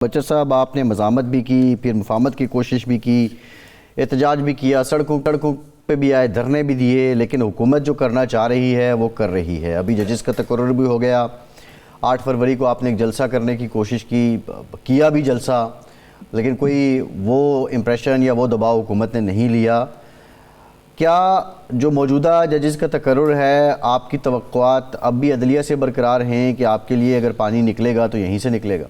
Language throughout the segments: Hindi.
बचर साहब, आपने मज़ामत भी की, फिर मुफाहमत की कोशिश भी की, एहतजाज भी किया, सड़कों पे भी आए, धरने भी दिए, लेकिन हुकूमत जो करना चाह रही है वो कर रही है। अभी जजेस का तकर्रुर भी हो गया। 8 फरवरी को आपने एक जलसा करने की कोशिश की, किया भी जलसा, लेकिन कोई वो इम्प्रेशन या वो दबाव हुकूमत ने नहीं लिया। क्या जो मौजूदा जजेस का तकर्रुर है, आपकी तवक्कुआत अब भी अदलिया से बरकरार हैं कि आपके लिए अगर पानी निकलेगा तो यहीं से निकलेगा?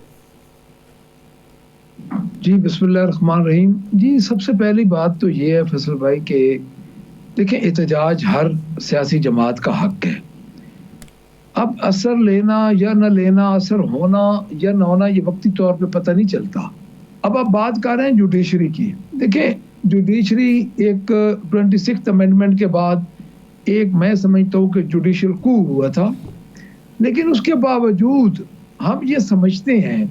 जी बिस्मिल्लाहिर्रहमानिर्रहीम। जी, सबसे पहली बात तो ये है फैसल भाई कि देखें, एहतजाज हर सियासी जमात का हक है। अब असर लेना या न लेना, असर होना या न होना, ये वक्ती तौर पे पता नहीं चलता। अब आप बात कर रहे हैं जुडिशरी की। देखें, जुडिशरी एक 26th अमेंडमेंट के बाद एक, मैं समझता हूँ कि जुडिशल कू हुआ था, लेकिन उसके बावजूद हम ये समझते हैं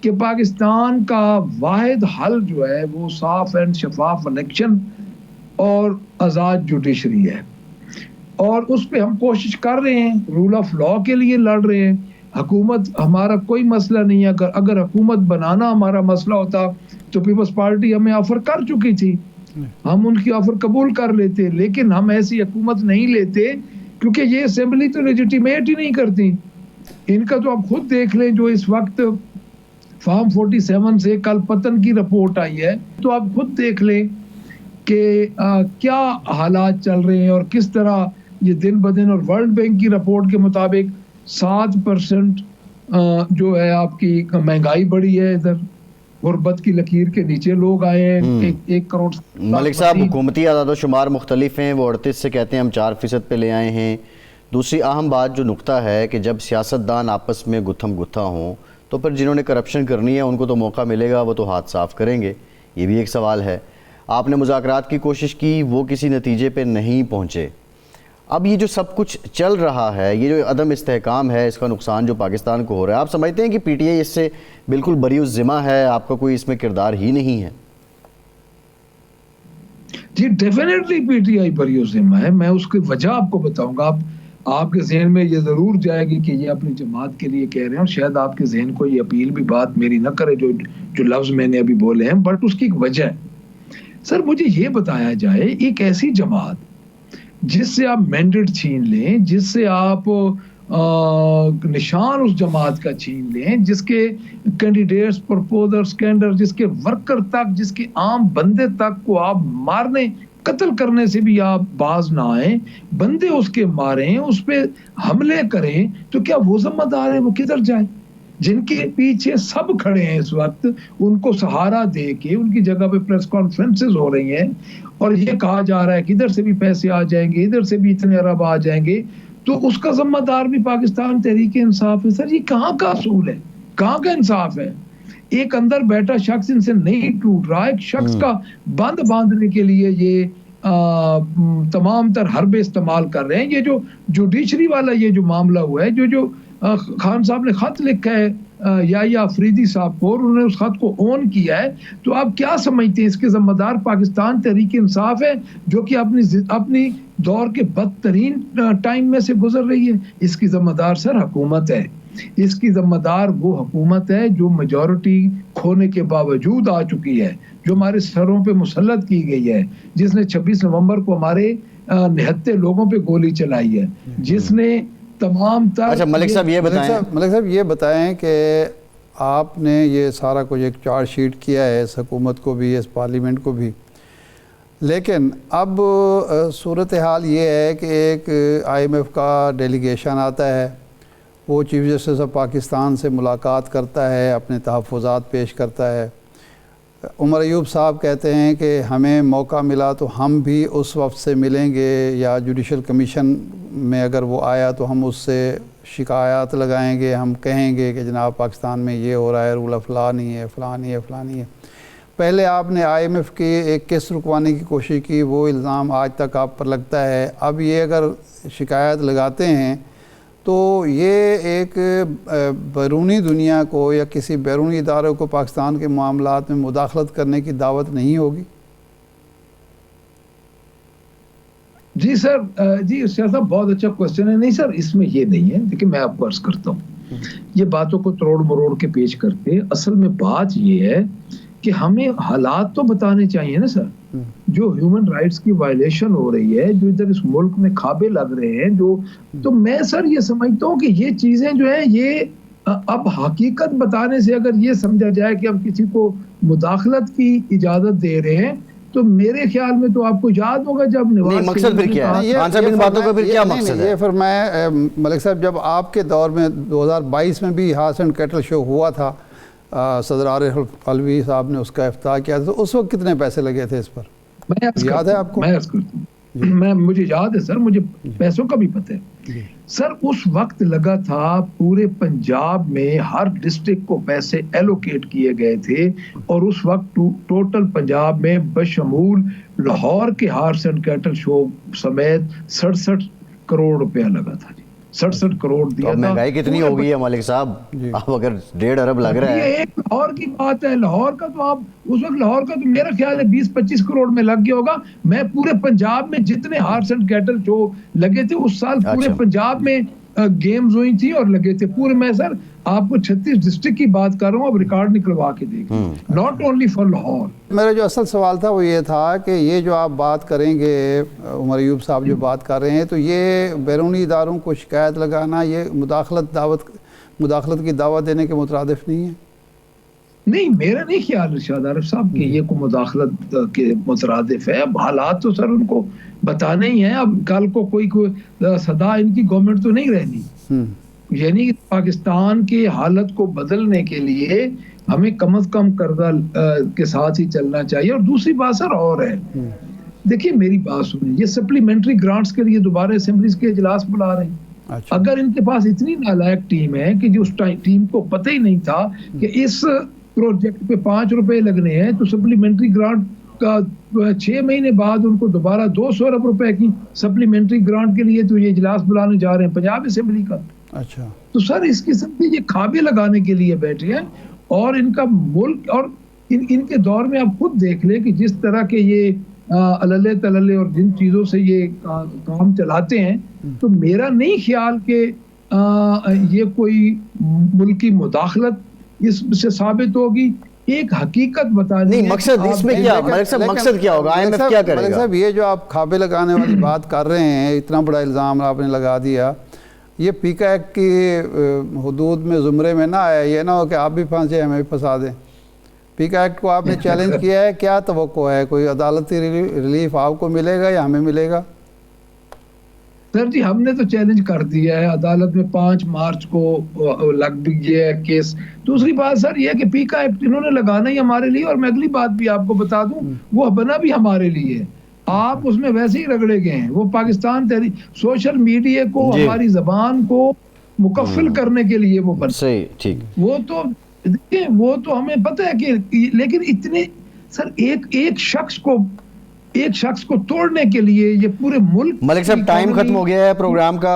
कि पाकिस्तान का वाहिद हल जो है वो साफ एंड शफाफ इलेक्शन और आज़ाद जुडिशरी है, और उस पर हम कोशिश कर रहे हैं, रूल ऑफ लॉ के लिए लड़ रहे हैं। हुकूमत हमारा कोई मसला नहीं है। अगर हुकूमत बनाना हमारा मसला होता तो पीपल्स पार्टी हमें ऑफर कर चुकी थी, हम उनकी ऑफर कबूल कर लेते, लेकिन हम ऐसी हुकूमत नहीं लेते क्योंकि ये असेंबली तो लेजिटिमेट ही नहीं करती। इनका तो आप खुद देख लें, जो इस वक्त फॉर्म 47 से कल पतन की रिपोर्ट आई है, तो आप खुद देख लें कि क्या हालात चल रहे हैं और किस तरह ये दिन ब दिन। और वर्ल्ड बैंक की रिपोर्ट के मुताबिक 7% जो है आपकी महंगाई बढ़ी है, इधर गुर्बत की लकीर के नीचे लोग आए हैं। 1 करोड़ मलिक साहब, हुकूमती आदाद-ओ-शुमार मुख्तलिफ हैं। वो 38 से कहते हैं हम 4% पे ले आए हैं। दूसरी अहम बात जो नुक्ता है कि जब सियासतदान आपस में गुत्थम गुत्था हों तो फिर जिन्होंने करप्शन करनी है उनको तो मौका मिलेगा, वो तो हाथ साफ करेंगे। ये भी एक सवाल है। आपने मुज़ाकरात की कोशिश की, वो किसी नतीजे पे नहीं पहुँचे। अब ये जो सब कुछ चल रहा है, ये जो अदम इस्तेहकाम है, इसका नुकसान जो पाकिस्तान को हो रहा है, आप समझते हैं कि पीटीआई इससे बिल्कुल बरी-उज़्ज़िम्मा है, आपका कोई इसमें किरदार ही नहीं है? जी, डेफिनेटली पीटीआई बरी-उज़्ज़िम्मा है। मैं उसकी वजह आपको बताऊंगा। आपके जहन में ये जरूर जाएगी कि ये अपनी जमात के लिए कह रहे हैं, और शायद आपके जहन को ये अपील भी बात मेरी न करे जो जो लफ्ज मैंने अभी बोले हैं, बट उसकी एक वजह है। सर, मुझे ये बताया जाए, एक ऐसी जमात जिससे आप मैंडेट छीन लें, जिससे आप निशान उस जमात का छीन लें, जिसके कैंडिडेट्स, प्रपोजर्स, कैंडर, जिसके वर्कर तक, जिसके आम बंदे तक को आप मारने, कत्ल करने से भी आप बाज ना आए, बंदे उसके मारें, उस पर हमले करें, तो क्या वो जिम्मेदार है? वो किधर जाए? जिनके पीछे सब खड़े हैं इस वक्त, उनको सहारा दे के उनकी जगह पे प्रेस कॉन्फ्रेंसेस हो रही हैं और ये कहा जा रहा है कि इधर से भी पैसे आ जाएंगे, इधर से भी इतने अरब आ जाएंगे, तो उसका जिम्मेदार भी पाकिस्तान तहरीक इंसाफ है। सर, ये कहाँ का असूल है, कहाँ का इंसाफ है? एक अंदर बैठा शख्स इनसे नहीं टूट रहा, एक शख्स का बंद बांधने के लिए ये तमाम तर हरबे इस्तेमाल कर रहे हैं। ये जो जुडिशरी वाला ये जो मामला हुआ है, जो खान साहब ने खत लिखा है या अफरीदी साहब को, और उन्होंने उस खत को ऑन किया है, तो आप क्या समझते हैं इसके जिम्मेदार पाकिस्तान तहरीक इंसाफ है, जो कि अपनी दौर के बदतरीन टाइम में से गुजर रही है? इसकी जिम्मेदार सर हुकूमत है। इसकी जिम्मेदार वो हुकूमत है जो मेजॉरिटी खोने के बावजूद आ चुकी है, जो हमारे सरों पे मुसल्लत की गई है, जिसने 26 नवंबर को हमारे निहत्ते लोगों पे गोली चलाई है, जिसने तमाम तर। अच्छा मलिक साहब ये बताएं कि आपने ये सारा कुछ एक चार्जशीट किया है, इस हुकूमत को भी, इस पार्लियामेंट को भी, लेकिन अब सूरत हाल ये है कि एक IMF का डेलीगेशन आता है, वो चीफ जस्टिस ऑफ पाकिस्तान से मुलाकात करता है, अपने तहफ़्फ़ुज़ात पेश करता है। उमर अयूब साहब कहते हैं कि हमें मौका मिला तो हम भी उस वक्त से मिलेंगे, या जुडिशल कमीशन में अगर वो आया तो हम उससे शिकायत लगाएंगे, हम कहेंगे कि जनाब पाकिस्तान में ये हो रहा है, रूल ऑफ लॉ नहीं है, फ़लाँ नहीं है, फ़लाँ नहीं है। पहले आपने IMF की एक केस रुकवाने की कोशिश की, वो इल्ज़ाम आज तक आप पर लगता है। अब ये अगर शिकायत लगाते हैं तो ये एक बैरूनी दुनिया को या किसी बैरूनी इदारों को पाकिस्तान के मामलात में मुदाखलत करने की दावत नहीं होगी? जी सर, जी साहब, बहुत अच्छा क्वेश्चन है। नहीं सर, इसमें ये नहीं है। देखिए, मैं आपको अर्ज करता हूँ, ये बातों को तोड़ मरोड़ के पेश करते, असल में बात ये है कि हमें हालात तो बताने चाहिए ना सर। जो ह्यूमन राइट्स की वायलेशन हो रही है, जो इधर इस मुल्क में खाबे लग रहे हैं, तो मैं सर ये समझता हूँ कि ये चीजें जो है ये अब हकीकत बताने से अगर ये समझा जाए कि हम किसी को मुदाखलत की इजाजत दे रहे हैं, तो मेरे ख्याल में तो आपको याद होगा जब नहीं, मकसद फिर क्या है? खान साहब इन बातों का फिर क्या मकसद है? ये फिर मैं मलिक साहब, जब आपके दौर में 2022 में भी हार्स एंड कैटल शो हुआ था, सदर आरिफ अलवी साहब ने उसका इफ्ताह किया था, तो उस वक्त कितने पैसे लगे थे इस पर, याद है आपको? मैं मुझे याद है सर, मुझे पैसों का भी पता है सर। उस वक्त लगा था पूरे पंजाब में हर डिस्ट्रिक्ट को पैसे एलोकेट किए गए थे, और उस वक्त टोटल पंजाब में बशमूल लाहौर के हार्स एंड कैटल शो समेत 67 करोड़ रुपया लगा था जी। 67 करोड़ दिया था। महंगाई कितनी हो गई है मालिक साहब? आप अगर 1.5 अरब लग रहा है, ये एक लाहौर की बात है। लाहौर का तो आप उस वक्त लाहौर का तो मेरा ख्याल है 20-25 करोड़ में लग गया होगा। मैं पूरे पंजाब में जितने हार्स एंड कैटल शो लगे थे उस साल पूरे पंजाब में गेम्स हुई थी और लगे थे पूरे। मैं सर आपको 36 डिस्ट्रिक्ट की बात कर रहा हूँ, अब रिकॉर्ड निकलवा के देख, नॉट ओनली फॉर लाहौर। मेरा जो असल सवाल था वो ये था कि ये जो आप बात करेंगे, उमर अयूब साहब जो बात कर रहे हैं, तो ये बैरूनी इदारों को शिकायत लगाना, ये मुदाखलत की दावत देने के मुतरादिफ नहीं है? नहीं, मेरा नहीं ख्याल इरशाद आरिफ साहब कि ये को मुदाखलत के मुतरादिफ है। अब हालात तो सर उनको बताने ही हैं। अब कल को कोई सदा इनकी गवर्नमेंट तो नहीं रहनी। यानी कि पाकिस्तान की हालत को बदलने के लिए हमें कम से कम कर्जा के साथ ही चलना चाहिए। और दूसरी बात सर और है, देखिए मेरी बात सुनिए, ये सप्लीमेंट्री ग्रांट्स के लिए दोबारा असेंबलीज के इजलास बुला रहे हैं। अच्छा। अगर इनके पास इतनी नालायक टीम है कि जो उस टीम को पता ही नहीं था कि इस प्रोजेक्ट पे 5 रुपए लगने हैं, तो सप्लीमेंट्री ग्रांट का 6 महीने बाद उनको दोबारा 200 अरब रुपए की सप्लीमेंट्री ग्रांट के लिए तो ये इजलास बुलाने जा रहे हैं पंजाब असेंबली का। अच्छा। तो सर इस किस्म के ये खाबे लगाने के लिए बैठे हैं। और इनका मुल्क और इनके दौर में आप खुद देख लें कि जिस तरह के ये अलले तलले और जिन चीज़ों से ये काम चलाते हैं, तो मेरा नहीं ख्याल कि ये कोई मुल्की मुदाखलत इससे साबित होगी। एक हकीकत बताने, नहीं मकसद इसमें क्या, मकसद क्या होगा? IMF क्या करेगा? साहब ये जो आप खाबे लगाने वाली बात कर रहे हैं, इतना बड़ा इल्ज़ाम आपने लगा दिया, ये पीका एक्ट की हुदूद में ज़ुमरे में ना आया, ये ना हो कि आप भी फांसे हमें भी फंसा दें। पीका एक्ट को आपने चैलेंज किया है, क्या तवक्को है? कोई अदालती रिलीफ आपको मिलेगा या हमें मिलेगा? सर जी हमने तो चैलेंज कर दिया है अदालत में, 5 मार्च को लग भी गया है केस। दूसरी बात सर ये है कि पीका एक्ट इन्होंने लगाना ही हमारे लिए, और मैं अगली बात भी आपको बता दूं, वो बना भी हमारे लिए। आप उसमें वैसे ही रगड़े गए हैं। वो पाकिस्तान सोशल मीडिया को, हमारी जबान को मुकफ्फिल करने के लिए वो बना। सही, ठीक। वो तो देखिए, वो तो हमें पता है कि, लेकिन इतने सर एक शख्स को तोड़ने के लिए ये पूरे मुल्क। मलिक साहब टाइम खत्म हो गया है प्रोग्राम का।